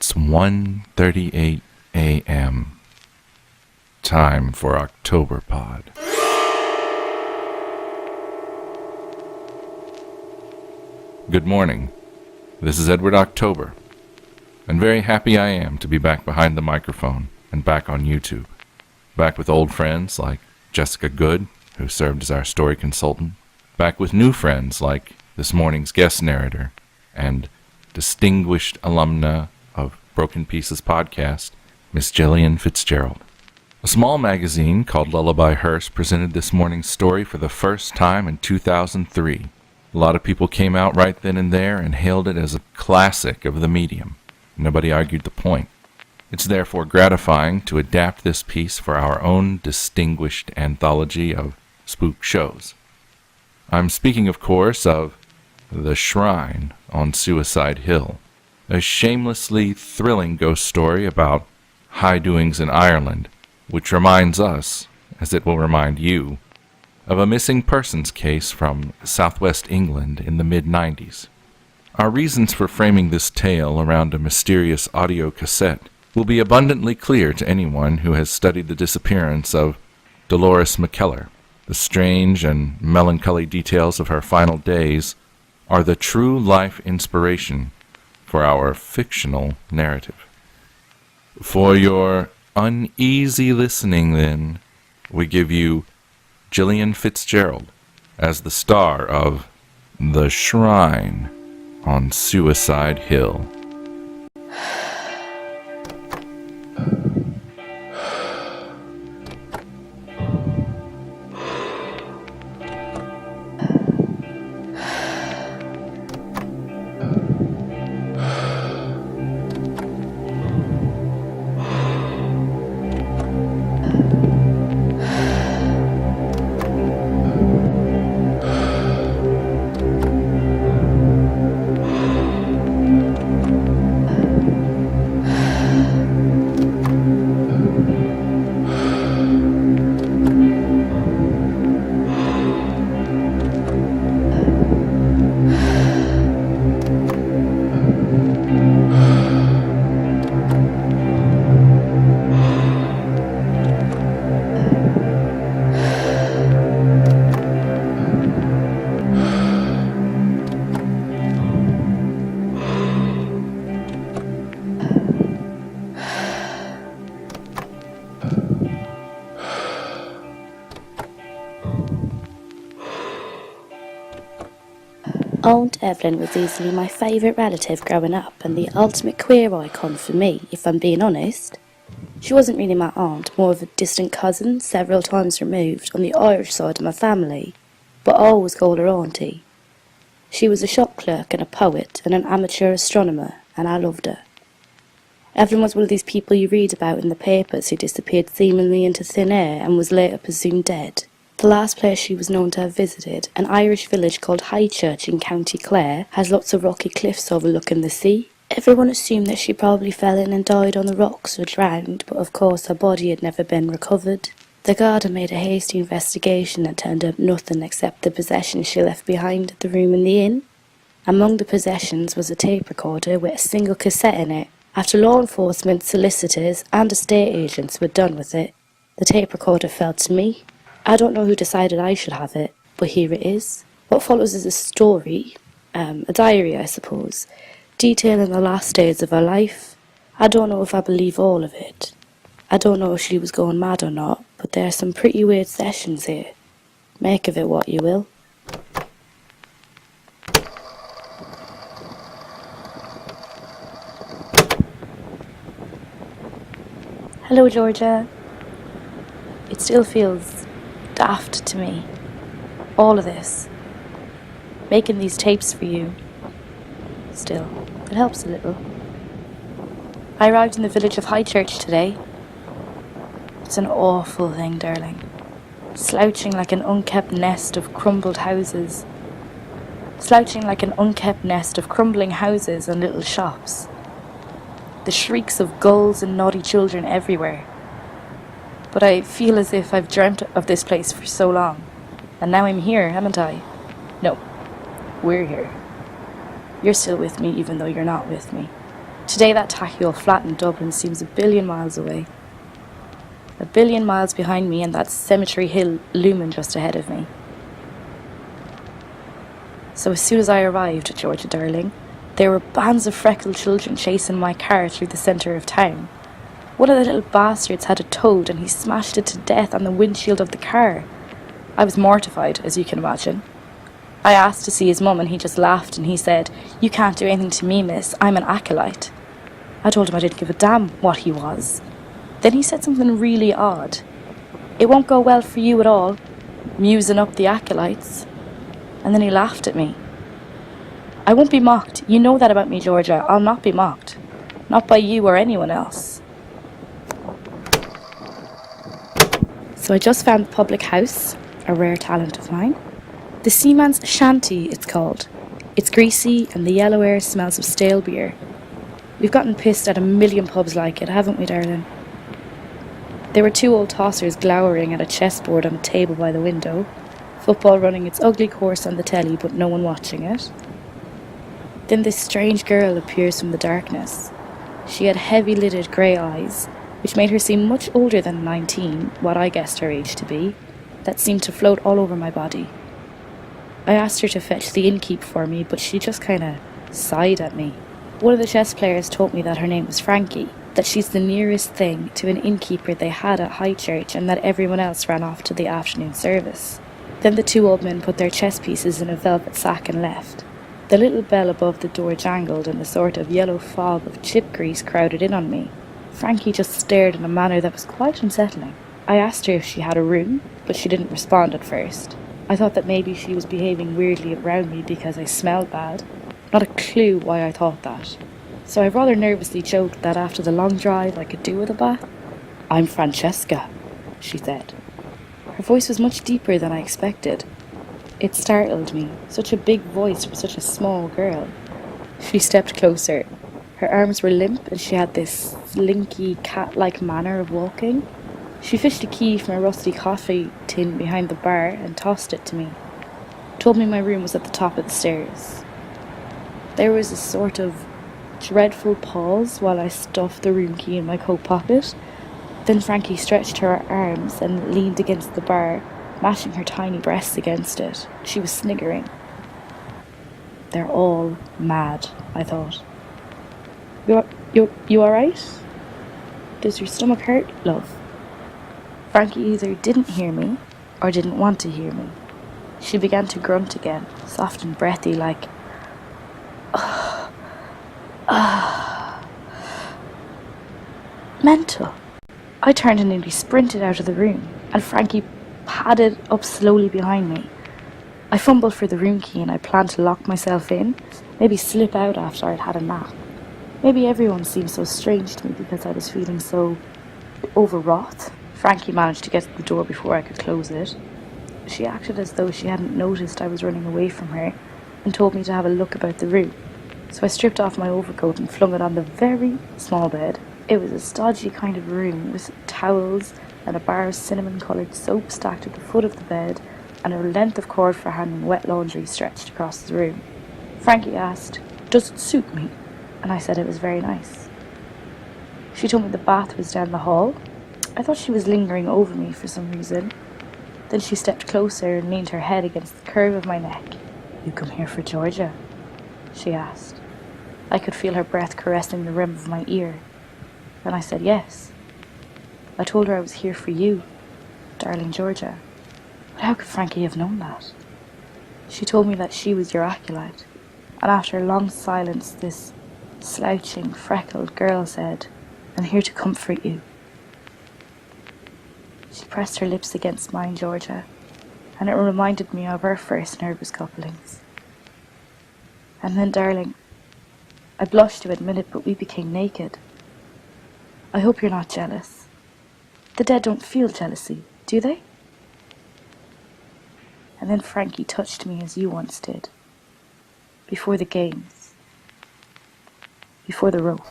It's 1:38 a.m. Time for Octoberpod. Good morning. This is Edward October, and very happy I am to be back behind the microphone and back on YouTube. Back with old friends like Jessica Good, who served as our story consultant. Back with new friends like this morning's guest narrator and distinguished alumna of Broken Pieces podcast, Miss Gillian Fitzgerald. A small magazine called Lullaby Hearse presented this morning's story for the first time in 2003. A lot of people came out right then and there and hailed it as a classic of the medium. Nobody argued the point. It's therefore gratifying to adapt this piece for our own distinguished anthology of spook shows. I'm speaking, of course, of The Shrine on Suicide Hill, a shamelessly thrilling ghost story about high doings in Ireland, which reminds us, as it will remind you, of a missing persons case from southwest England in the mid-90s. Our reasons for framing this tale around a mysterious audio cassette will be abundantly clear to anyone who has studied the disappearance of Dolores McKellar. The strange and melancholy details of her final days are the true life inspiration for our fictional narrative. For your uneasy listening, then, we give you Gillian Fitzgerald as the star of The Shrine on Suicide Hill. Aunt Evelyn was easily my favourite relative growing up and the ultimate queer icon for me, if I'm being honest. She wasn't really my aunt, more of a distant cousin, several times removed, on the Irish side of my family, but I always called her Auntie. She was a shop clerk and a poet and an amateur astronomer, and I loved her. Evelyn was one of these people you read about in the papers who disappeared seemingly into thin air and was later presumed dead. The last place she was known to have visited, an Irish village called Highchurch in County Clare, has lots of rocky cliffs overlooking the sea. Everyone assumed that she probably fell in and died on the rocks or drowned, but of course her body had never been recovered. The gardener made a hasty investigation and turned up nothing except the possessions she left behind at the room in the inn. Among the possessions was a tape recorder with a single cassette in it. After law enforcement, solicitors and estate agents were done with it, the tape recorder fell to me. I don't know who decided I should have it, but here it is. What follows is a story, a diary I suppose, detailing the last days of her life. I don't know if I believe all of it. I don't know if she was going mad or not, but there are some pretty weird sessions here. Make of it what you will. Hello, Georgia. It still feels daft to me, all of this, making these tapes for you. Still, it helps a little. I arrived in the village of Highchurch today. It's an awful thing, darling. Slouching like an unkept nest of crumbled houses. Slouching like an unkept nest of crumbling houses and little shops. The shrieks of gulls and naughty children everywhere. But I feel as if I've dreamt of this place for so long. And now I'm here, haven't I? No, we're here. You're still with me even though you're not with me. Today that tacky old flat in Dublin seems a billion miles away. A billion miles behind me and that cemetery hill looming just ahead of me. So as soon as I arrived, Georgia darling, there were bands of freckled children chasing my car through the centre of town. One of the little bastards had a toad and he smashed it to death on the windshield of the car. I was mortified, as you can imagine. I asked to see his mum and he just laughed and he said, "You can't do anything to me, miss, I'm an acolyte." I told him I didn't give a damn what he was. Then he said something really odd. "It won't go well for you at all, musing up the acolytes." And then he laughed at me. I won't be mocked. You know that about me, Georgia. I'll not be mocked. Not by you or anyone else. So I just found the public house, a rare talent of mine. The Seaman's Shanty, it's called. It's greasy and the yellow air smells of stale beer. We've gotten pissed at a million pubs like it, haven't we, darling? There were two old tossers glowering at a chessboard on the table by the window. Football running its ugly course on the telly, but no one watching it. Then this strange girl appears from the darkness. She had heavy-lidded grey eyes, which made her seem much older than 19, what I guessed her age to be, that seemed to float all over my body. I asked her to fetch the innkeep for me, but she just kinda sighed at me. One of the chess players told me that her name was Frankie, that she's the nearest thing to an innkeeper they had at High Church and that everyone else ran off to the afternoon service. Then the two old men put their chess pieces in a velvet sack and left. The little bell above the door jangled and a sort of yellow fog of chip grease crowded in on me. Frankie just stared in a manner that was quite unsettling. I asked her if she had a room, but she didn't respond at first. I thought that maybe she was behaving weirdly around me because I smelled bad. Not a clue why I thought that. So I rather nervously joked that after the long drive I could do with a bath. "I'm Francesca," she said. Her voice was much deeper than I expected. It startled me, such a big voice from such a small girl. She stepped closer. Her arms were limp and she had this slinky, cat-like manner of walking. She fished a key from a rusty coffee tin behind the bar and tossed it to me. Told me my room was at the top of the stairs. There was a sort of dreadful pause while I stuffed the room key in my coat pocket. Then Frankie stretched her arms and leaned against the bar, mashing her tiny breasts against it. She was sniggering. They're all mad, I thought. You alright? Does your stomach hurt, love? Frankie either didn't hear me or didn't want to hear me. She began to grunt again, soft and breathy like, mental. I turned and nearly sprinted out of the room, and Frankie padded up slowly behind me. I fumbled for the room key and I planned to lock myself in, maybe slip out after I'd had a nap. Maybe everyone seemed so strange to me because I was feeling so overwrought. Frankie managed to get to the door before I could close it. She acted as though she hadn't noticed I was running away from her and told me to have a look about the room. So I stripped off my overcoat and flung it on the very small bed. It was a stodgy kind of room with towels and a bar of cinnamon-coloured soap stacked at the foot of the bed and a length of cord for hanging wet laundry stretched across the room. Frankie asked, "Does it suit me?" And I said it was very nice. She told me the bath was down the hall. I thought she was lingering over me for some reason. Then she stepped closer and leaned her head against the curve of my neck. "You come here for Georgia?" she asked. I could feel her breath caressing the rim of my ear. Then I said yes. I told her I was here for you, darling Georgia. But how could Frankie have known that? She told me that she was your acolyte, and after a long silence this slouching, freckled girl said, "I'm here to comfort you." She pressed her lips against mine, Georgia, and it reminded me of our first nervous couplings. And then, darling, I blush to admit it, but we became naked. I hope you're not jealous. The dead don't feel jealousy, do they? And then Frankie touched me as you once did. Before the games. Before the rope.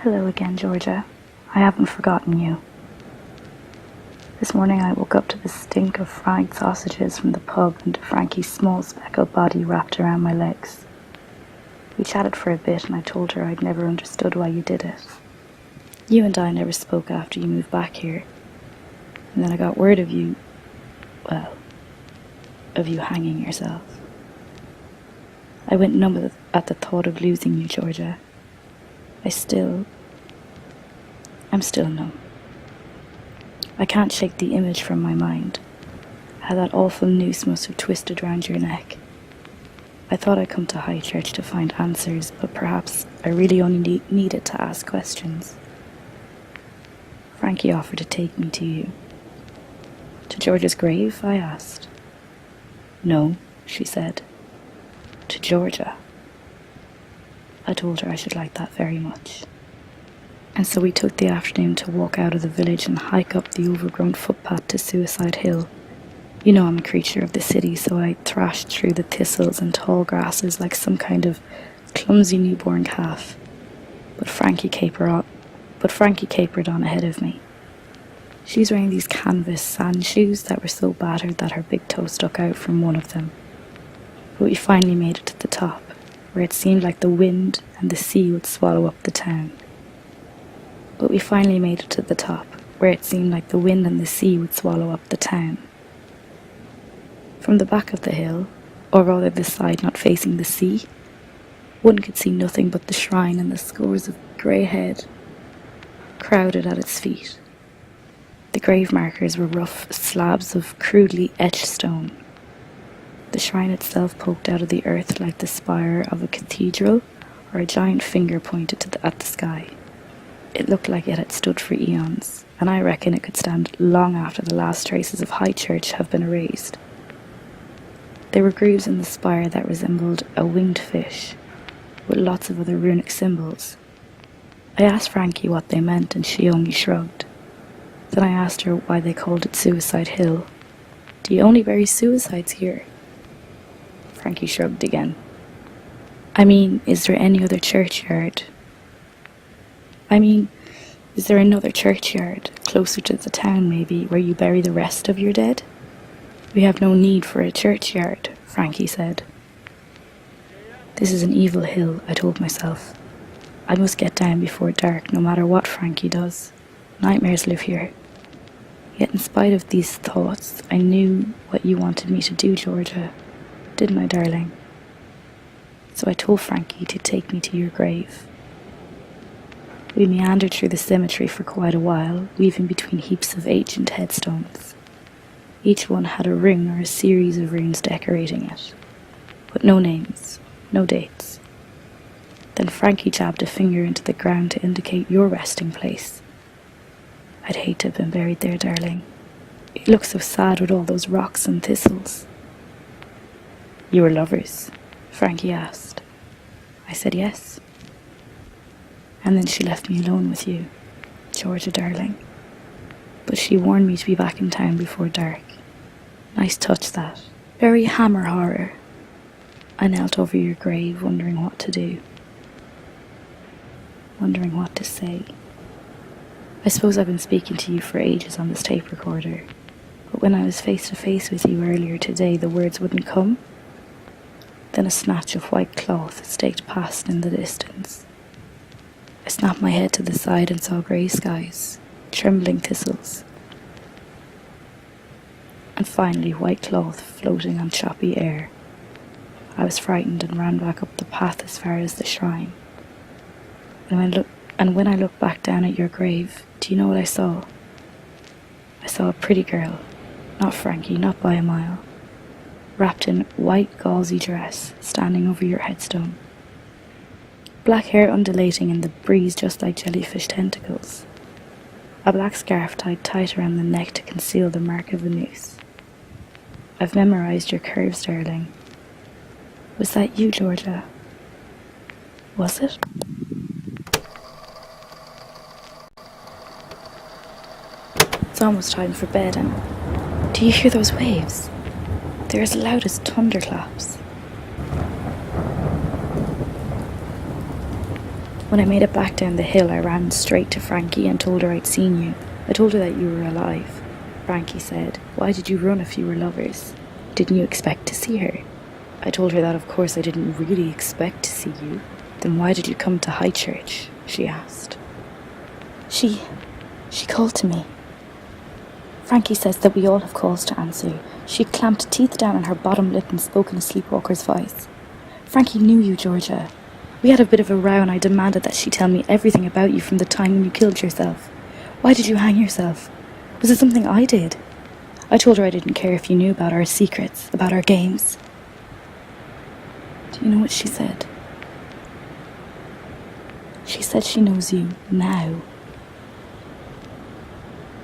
Hello again, Georgia. I haven't forgotten you. The This morning I woke up to the stink of fried sausages from the pub and to Frankie's small speckled body wrapped around my legs. We chatted for a bit and I told her I'd never understood why you did it. You and I never spoke after you moved back here. And then I got word of you, of you hanging yourself. I went numb at the thought of losing you, Georgia. I'm still numb. I can't shake the image from my mind. How that awful noose must have twisted round your neck. I thought I'd come to High Church to find answers, but perhaps I really only needed to ask questions. Frankie offered to take me to you. To George's grave, I asked. No, she said. To Georgia. I told her I should like that very much. And so we took the afternoon to walk out of the village and hike up the overgrown footpath to Suicide Hill. You know I'm a creature of the city, so I thrashed through the thistles and tall grasses like some kind of clumsy newborn calf. But Frankie capered on ahead of me. She was wearing these canvas sand shoes that were so battered that her big toe stuck out from one of them. But we finally made it to the top, where it seemed like the wind and the sea would swallow up the town. From the back of the hill, or rather the side not facing the sea, one could see nothing but the shrine and the scores of grey head crowded at its feet. The grave markers were rough slabs of crudely etched stone. The shrine itself poked out of the earth like the spire of a cathedral, or a giant finger pointed at the sky. It looked like it had stood for eons, and I reckon it could stand long after the last traces of High Church have been erased. There were grooves in the spire that resembled a winged fish, with lots of other runic symbols. I asked Frankie what they meant, and she only shrugged. Then I asked her why they called it Suicide Hill. Do you only bury suicides here? Frankie shrugged again. I mean, is there another churchyard closer to the town maybe, where you bury the rest of your dead? We have no need for a churchyard, Frankie said. This is an evil hill, I told myself. I must get down before dark, no matter what Frankie does. Nightmares live here. Yet in spite of these thoughts, I knew what you wanted me to do, Georgia. Didn't I, darling? So I told Frankie to take me to your grave. We meandered through the cemetery for quite a while, weaving between heaps of ancient headstones. Each one had a rune or a series of runes decorating it, but no names, no dates. Then Frankie jabbed a finger into the ground to indicate your resting place. I'd hate to have been buried there, darling. It looks so sad with all those rocks and thistles. You were lovers? Frankie asked. I said yes. And then she left me alone with you, Georgia, darling. But she warned me to be back in town before dark. Nice touch, that. Very hammer horror. I knelt over your grave, wondering what to do. Wondering what to say. I suppose I've been speaking to you for ages on this tape recorder, but when I was face to face with you earlier today, the words wouldn't come. Then a snatch of white cloth staked past in the distance. I snapped my head to the side and saw grey skies, trembling thistles, and finally white cloth floating on choppy air. I was frightened and ran back up the path as far as the shrine. And when I looked back down at your grave, do you know what I saw? I saw a pretty girl, not Frankie, not by a mile, wrapped in white gauzy dress, standing over your headstone. Black hair undulating in the breeze just like jellyfish tentacles. A black scarf tied tight around the neck to conceal the mark of a noose. I've memorized your curves, darling. Was that you, Georgia? Was it? It's almost time for bed, and do you hear those waves? They're as loud as thunderclaps. When I made it back down the hill, I ran straight to Frankie and told her I'd seen you. I told her that you were alive. Frankie said, "Why did you run if you were lovers? Didn't you expect to see her?" I told her that of course I didn't really expect to see you. "Then why did you come to High Church?" she asked. She called to me. Frankie says that we all have calls to answer. She clamped teeth down on her bottom lip and spoke in a sleepwalker's voice. "Frankie knew you, Georgia. We had a bit of a row and I demanded that she tell me everything about you from the time when you killed yourself. Why did you hang yourself? Was it something I did?" I told her I didn't care if you knew about our secrets, about our games. Do you know what she said? She said she knows you now.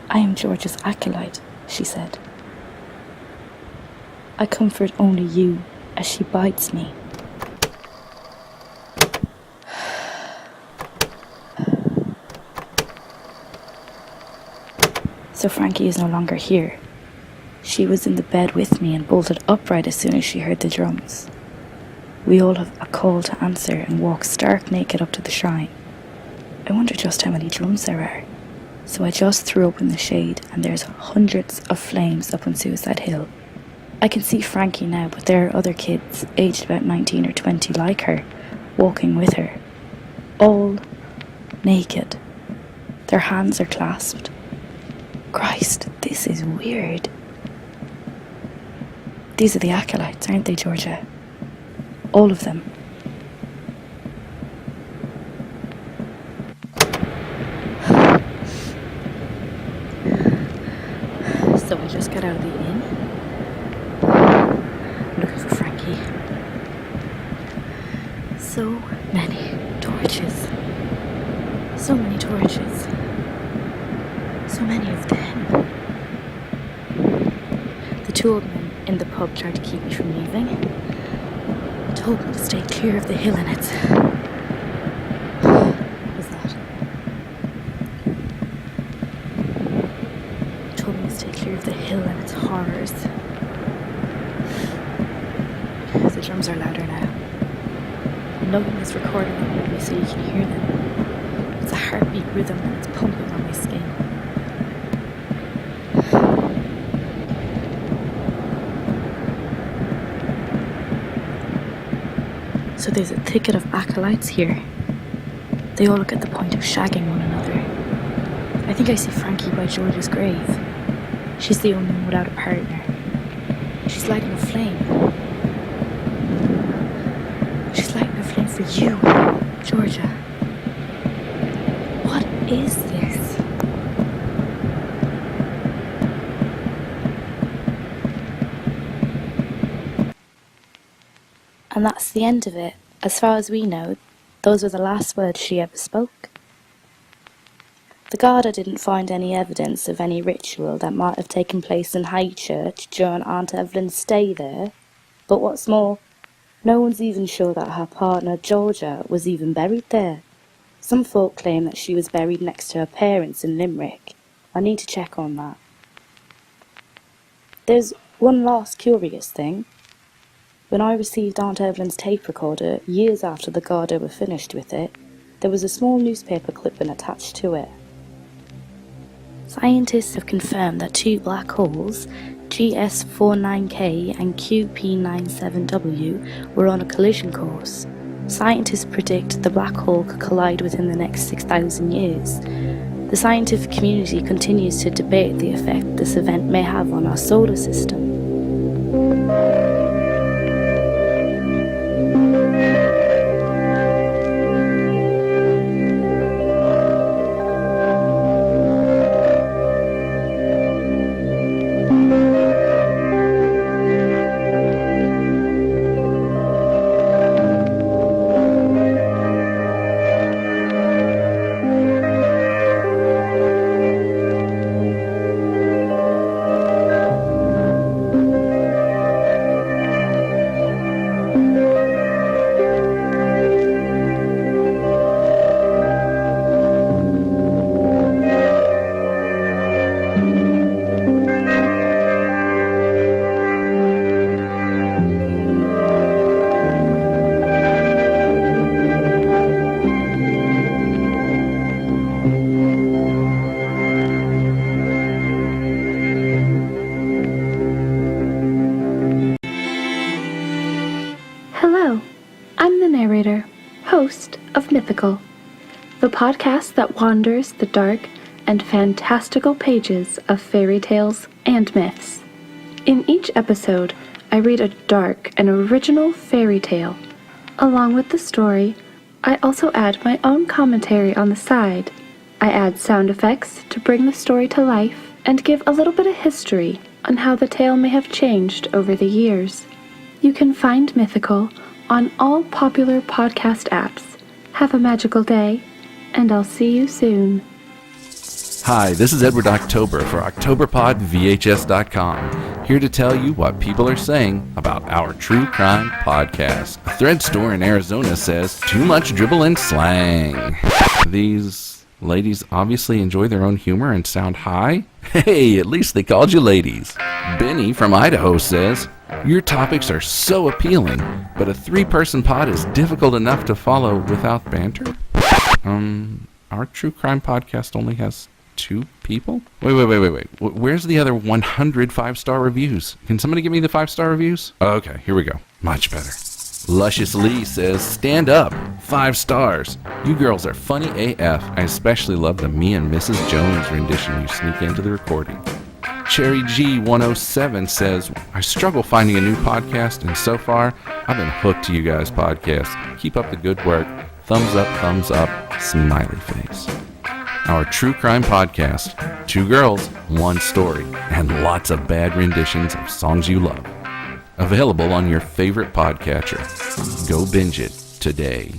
"I am George's acolyte," she said. "I comfort only you as she bites me." So Frankie is no longer here. She was in the bed with me and bolted upright as soon as she heard the drums. We all have a call to answer and walk stark naked up to the shrine. I wonder just how many drums there are. So I just threw open the shade and there's hundreds of flames up on Suicide Hill. I can see Frankie now, but there are other kids, aged about 19 or 20 like her, walking with her. All naked. Their hands are clasped. Christ, this is weird. These are the acolytes, aren't they, Georgia? All of them. So we just got out of the inn. I'm looking for Frankie. So many torches. So many torches. So many of them. The two old men in the pub tried to keep me from leaving. Told me to stay clear of the hill and its... What was that? Told me to stay clear of the hill and its horrors. The drums are louder now. Nothing is recording them so you can hear them. It's a heartbeat rhythm and it's pumping on my skin. So there's a thicket of acolytes here. They all look at the point of shagging one another. I think I see Frankie by George's grave. She's the only one without a partner. She's lighting a flame. She's lighting a flame for you, Georgia. What is this? And that's the end of it. As far as we know, those were the last words she ever spoke. The Garda didn't find any evidence of any ritual that might have taken place in High Church during Aunt Evelyn's stay there. But what's more, no one's even sure that her partner, Georgia, was even buried there. Some folk claim that she was buried next to her parents in Limerick. I need to check on that. There's one last curious thing. When I received Aunt Evelyn's tape recorder, years after the Garda were finished with it, there was a small newspaper clipping attached to it. Scientists have confirmed that two black holes, GS49K and QP97W, were on a collision course. Scientists predict the black hole could collide within the next 6,000 years. The scientific community continues to debate the effect this event may have on our solar system. Hello, I'm the narrator, host of Mythical, the podcast that wanders the dark and fantastical pages of fairy tales and myths. In each episode, I read a dark and original fairy tale. Along with the story, I also add my own commentary on the side. I add sound effects to bring the story to life and give a little bit of history on how the tale may have changed over the years. You can find Mythical on all popular podcast apps. Have a magical day, and I'll see you soon. Hi, this is Edward October for Octoberpodvhs.com, here to tell you what people are saying about our true crime podcast. A thread store in Arizona says, too much dribble and slang. These ladies obviously enjoy their own humor and sound high. Hey, at least they called you ladies. Benny from Idaho says, your topics are so appealing, but a 3-person pod is difficult enough to follow without banter? Our true crime podcast only has 2 people? Wait. Where's the other 100 5-star reviews? Can somebody give me the 5-star reviews? Okay, here we go. Much better. Luscious Lee says, stand up, 5 stars. You girls are funny AF. I especially love the me and Mrs. Jones rendition you sneak into the recording. Cherry G107 says, I struggle finding a new podcast, and so far, I've been hooked to you guys' podcast. Keep up the good work. Thumbs up, smiley face. Our true crime podcast, 2 girls, 1 story, and lots of bad renditions of songs you love. Available on your favorite podcatcher. Go binge it today.